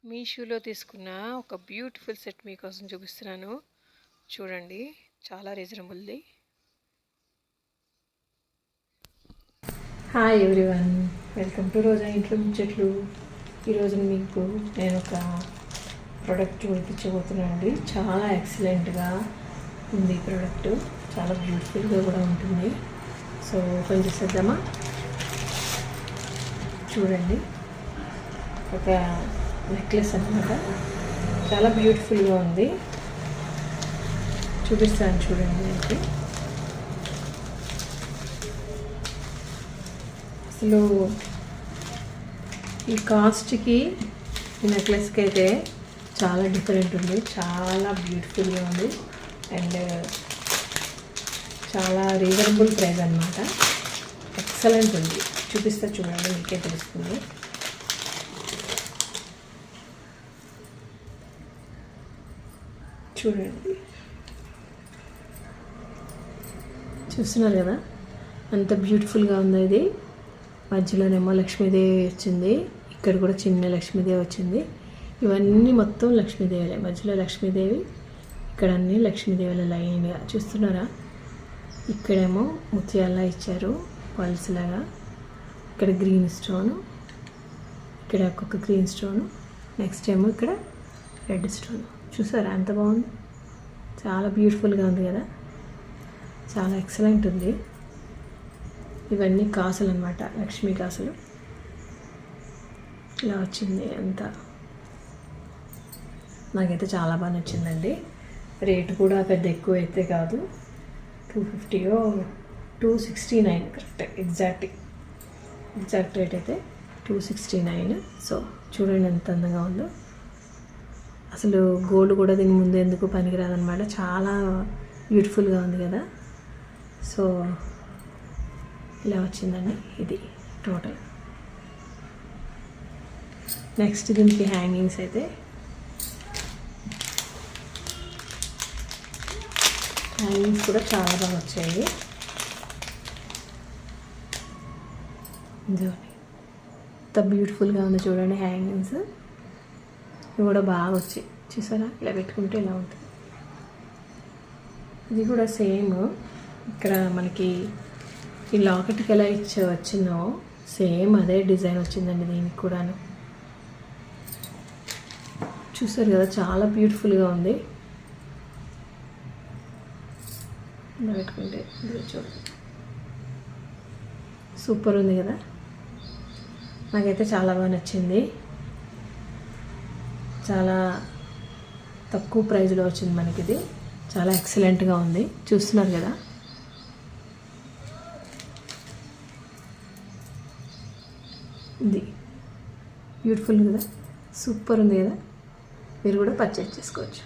మీషోలో తీసుకున్న ఒక బ్యూటిఫుల్ సెట్ మీకోసం చూపిస్తున్నాను. చూడండి, చాలా రీజనబుల్ది. హాయ్ ఎవ్రీవన్, వెల్కమ్ టు రోజా ఇంట్లో ముచ్చట్లు. ఈరోజు మీకు నేను ఒక ప్రోడక్ట్ చూపించబోతున్నాను అండి. చాలా ఎక్సలెంట్గా ఉంది ఈ ప్రోడక్ట్, చాలా బ్యూటిఫుల్గా కూడా ఉంటుంది. సో ఓపెన్ చేసేద్దామా? చూడండి, ఒక నెక్లెస్ అన్నమాట. చాలా బ్యూటిఫుల్గా ఉంది, చూపిస్తాను చూడండి. మీకు అసలు ఈ కాస్ట్కి ఈ నెక్లెస్కి అయితే చాలా డిఫరెంట్ ఉంది, చాలా బ్యూటిఫుల్గా ఉంది అండ్ చాలా రీజనబుల్ ప్రైస్ అన్నమాట. ఎక్సలెంట్ ఉంది, చూపిస్తా చూడండి, మీకే తెలుస్తుంది. చూడండి, చూస్తున్నారు కదా అంత బ్యూటిఫుల్గా ఉంది. ఇది మధ్యలోనేమో లక్ష్మీదేవి వచ్చింది, ఇక్కడ కూడా చిన్న లక్ష్మీదేవి వచ్చింది. ఇవన్నీ మొత్తం లక్ష్మీదేవిలే, మధ్యలో లక్ష్మీదేవి, ఇక్కడ అన్నీ లక్ష్మీదేవుల లైన్గా చూస్తున్నారా. ఇక్కడేమో ముత్యాలా ఇచ్చారు పల్స్ లాగా, ఇక్కడ గ్రీన్ స్టోను, ఇక్కడ ఒక్కొక్క గ్రీన్ స్టోను, నెక్స్ట్ ఏమో ఇక్కడ రెడ్ స్టోన్. చూసారా ఎంత బాగుంది, చాలా బ్యూటిఫుల్గా ఉంది కదా, చాలా ఎక్సలెంట్ ఉంది. ఇవన్నీ కాసులు అన్నమాట, లక్ష్మీ కాసులు. ఇలా వచ్చింది అంతా, నాకైతే చాలా బాగా నచ్చిందండి. రేటు కూడా పెద్ద ఎక్కువ అయితే కాదు, 250 269 కరెక్ట్, ఎగ్జాక్ట్ రేట్ అయితే 269. సో చూడండి ఎంత అందంగా ఉందో. అసలు గోల్డ్ కూడా దీని ముందు ఎందుకు పనికిరాదనమాట, చాలా బ్యూటిఫుల్గా ఉంది కదా. సో ఇలా వచ్చిందండి ఇది టోటల్. నెక్స్ట్ దీనికి హ్యాంగింగ్స్ అయితే హ్యాంగింగ్స్ కూడా చాలా బాగా వచ్చాయి. ఎంత బ్యూటిఫుల్గా ఉంది చూడండి హ్యాంగింగ్స్, ఇవి కూడా బాగా వచ్చాయి. చూసారా, ఇలా పెట్టుకుంటే ఇలా ఉంటుంది. ఇది కూడా సేమ్, ఇక్కడ మనకి ఈ లాకెట్కి ఎలా వచ్చిందో సేమ్ అదే డిజైన్ వచ్చిందండి దీనికి కూడాను. చూసారు కదా, చాలా బ్యూటిఫుల్గా ఉంది. ఇలా పెట్టుకుంటే చూడండి, సూపర్ ఉంది కదా, నాకైతే చాలా బాగా నచ్చింది. చాలా తక్కువ ప్రైజ్లో వచ్చింది మనకి ఇది, చాలా ఎక్సలెంట్గా ఉంది. చూస్తున్నారు కదా, ఇది బ్యూటిఫుల్ కదా, సూపర్ ఉంది కదా. మీరు కూడా పర్చేజ్ చేసుకోవచ్చు.